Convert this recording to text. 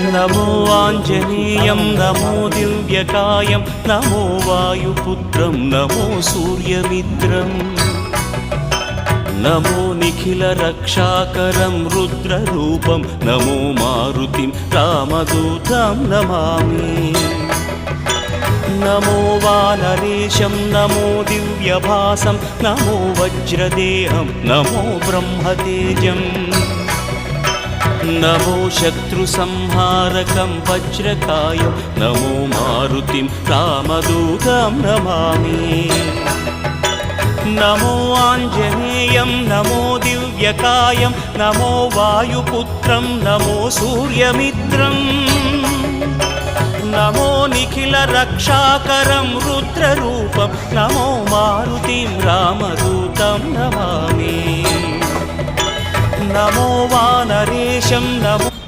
नमो आञ्जनेयं नमो दिव्यकायं नमो वायुपुत्रं नमो सूर्यमित्रम् नमो निखिलरक्षाकरं रुद्ररूपं नमो मारुतिं रामदूतं Namami नमो वानरेशं नमो दिव्यभासं नमो वज्रदेहं नमो ब्रह्मतेजम् नमो शत्रुसंहारकं वज्रकायं नमो मारुतिं रामदूतं Namami नमो आञ्जनेयं नमो दिव्यकायं नमो वायुपुत्रं नमो सूर्यमित्रम् नमो निखिलरक्षाकरं रुद्ररूपं नमो मारुतिं रामदूतं Namami नमो वानरेशं नमो